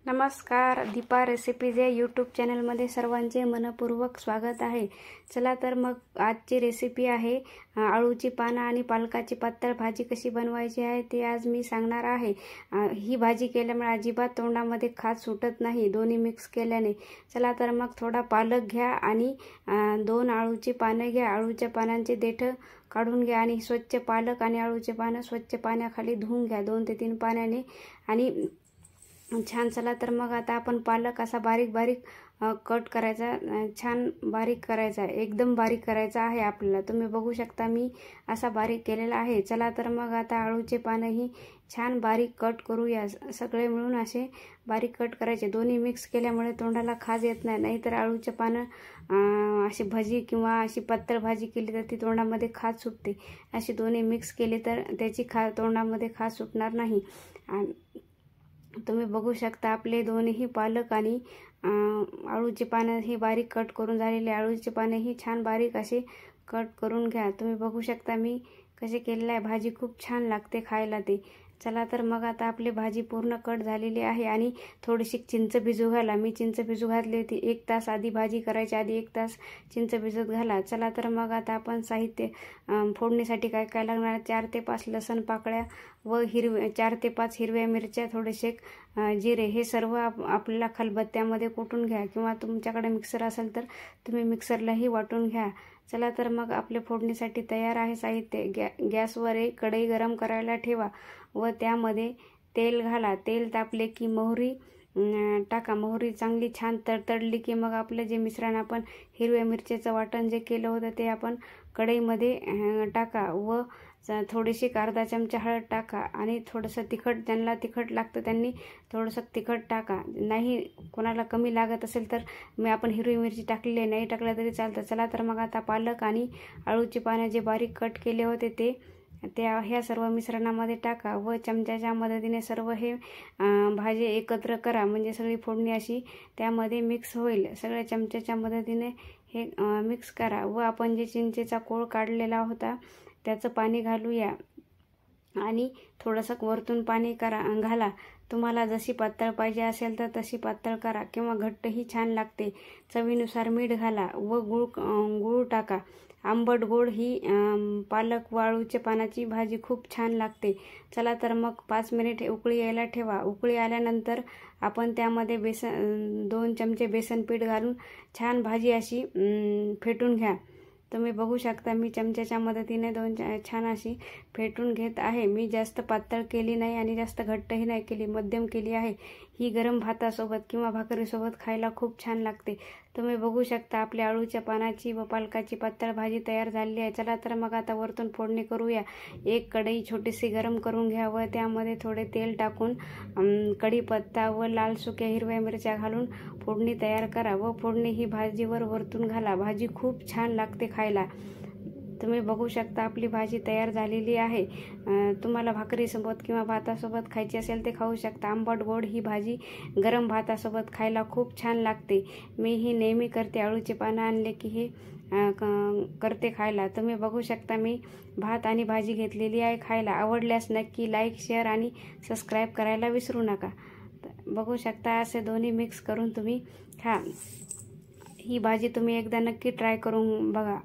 नमस्कार, दीपा रेसिपीज या यूट्यूब चॅनलमध्ये सर्वांचे मनपूर्वक स्वागत आहे। चला तर मग आजची रेसिपी आहे आळूची पानं आणि पालकाची पातळ भाजी कशी बनवायची आहे ते आज मी सांगणार आहे। ही भाजी केल्यामुळे अजिबात तोंडामध्ये खाज सुटत नाही दोन्ही मिक्स केल्याने। चला तर मग थोडा पालक घ्या आणि 2 आळूची पानं घ्या। आळूच्या पानांचे देठ काढून घ्या आणि स्वच्छ पालक आणि आळूचे पानं स्वच्छ पाण्याखाली धुवून घ्या 2 ते 3 पाण्याने आणि छान। चला तर मग आता आपण पालक असा बारीक बारीक कट करायचा, छान बारीक करायचा, एकदम बारीक करायचा आहे आपल्याला। तुम्ही बघू शकता मी असा बारीक केलेला आहे। चला तर मग आता आळूचे पानंही छान बारीक कट करूया। सगळे मिळून असे बारीक कट करायचे। दोन्ही मिक्स केल्यामुळे तोंडाला खाज येत नाही, नाहीतर आळूचे पानं अशी भाजी किंवा अशी पातळ भाजी केली तर ती तोंडामध्ये खाज सुटते। अशी दोन्ही मिक्स केली तर त्याची तोंडामध्ये खाज सुटणार नाही। तुम्ही बघू शकता आपले दोन्ही पालक आणि आळूचे पानं हे बारीक कट करून झालेले। आळूचे पाने ही छान बारीक असे कट करून घ्या। तुम्ही बघू शकता मी कसे केलेले आहे। भाजी खूप छान लागते खायला ते। चला तर मग आता आपली भाजी पूर्ण कट झालेली आहे आणि थोडीशी चिंच भिजू घाला। मी चिंच भिजू घातली होती 1 तास आधी। भाजी करायच्या आधी 1 तास चिंच भिजत घाला। चला तर मग आता आपण साहित्य फोडणीसाठी काय काय लागणार। 4 ते 5 लसूण पाकळ्या व 4 ते 5 हिरव्या मिरच्या, थोडेसे जिरे, हे सर्व आपल्याला खलबत्त्यामध्ये कुटून घ्या किंवा तुमच्याकडे मिक्सर असेल तर तुम्ही मिक्सरलाही वाटून घ्या। चला तर मग आपले फोडणीसाठी तयार आहे साहित्य। गॅसवर एक कढई गरम करायला ठेवा व त्यामध्ये तेल घाला। तेल तापले की मोहरी टाका। मोहरी चांगली छान तडतडली की मग आपलं जे मिश्रण आपण हिरव्या मिरचीचं वाटण जे केलं होतं ते आपण कढईमध्ये टाका व थोडीशी अर्धा चमचा हळद टाका आणि थोडंसं तिखट, ज्यांना तिखट लागतं त्यांनी थोडंसं तिखट टाका। नाही कोणाला कमी लागत असेल तर आपण हिरवी मिरची टाकलेली आहे, नाही टाकलं तरी चालतं। चला तर मग आता पालक आणि आळूची पानं जे बारीक कट केले होते ते ह्या सर्व मिश्रणामध्ये टाका व चमच्याच्या मदतीने सर्व हे भाजी एकत्र करा, म्हणजे सगळी फोडणी अशी त्यामध्ये मिक्स होईल। सगळ्या चमच्याच्या मदतीने हे मिक्स करा व आपण जे चिंचेचा कोळ काढलेला होता त्याचं पाणी घालूया आणि थोडंसं वरतून पाणी घाला। तुम्हाला जशी पातळ पाहिजे असेल तर तशी पातळ करा किंवा घट्टही छान लागते। चवीनुसार मीठ घाला व गूळ टाका। आंबट गोड ही पालक व आळूच्या पानाची भाजी खूप छान लागते। चला तर मग 5 मिनिट उकळी यायला ठेवा। उकळी आल्यानंतर आपण त्यामध्ये 2 चमचे बेसन पीठ घालून छान भाजी अशी फेटून घ्या। तुम्ही बघू शकता मी चमच्याच्या मदतीने छान अशी फेटून घेत आहे। मी जास्त पातळ केली नाही आणि जास्त घट्टही नाही केली, मध्यम केली आहे। ही गरम भातासोबत किंवा भाकरीसोबत खायला खूप छान लागते। तुम्ही बघू शकता आपल्या आळूच्या पानाची व पालकाची पातळ भाजी तयार झालेली आहे। चला तर मग आता वरतून फोडणी करूया। एक कढई छोटीशी गरम करून घ्या व त्यामध्ये थोडे तेल टाकून कढीपत्ता व लाल सुक्या हिरव्या मिरच्या घालून फोडणी तयार करा व फोडणी ही भाजीवर वरतून घाला। भाजी खूप छान लागते खायला। तुम्ही बघू शकता आपली भाजी तयार झालेली आहे। तुम्हाला भाकरीसोबत किंवा भातासोबत खायची असेल ते खाऊ शकता। आंबट गोड ही भाजी गरम भातासोबत खायला खूप छान लागते। मी ही नेहमी करते, आळूचे पानं आणले की हे करते खायला। तुम्ही बघू शकता मी भात आणि भाजी घेतलेली आहे खायला। आवडल्यास नक्की लाईक, शेअर आणि सबस्क्राईब करायला विसरू नका। बघू शकता असे दोन्ही मिक्स करून तुम्ही खा। ही भाजी तुम्ही एकदा नक्की ट्राय करून बघा।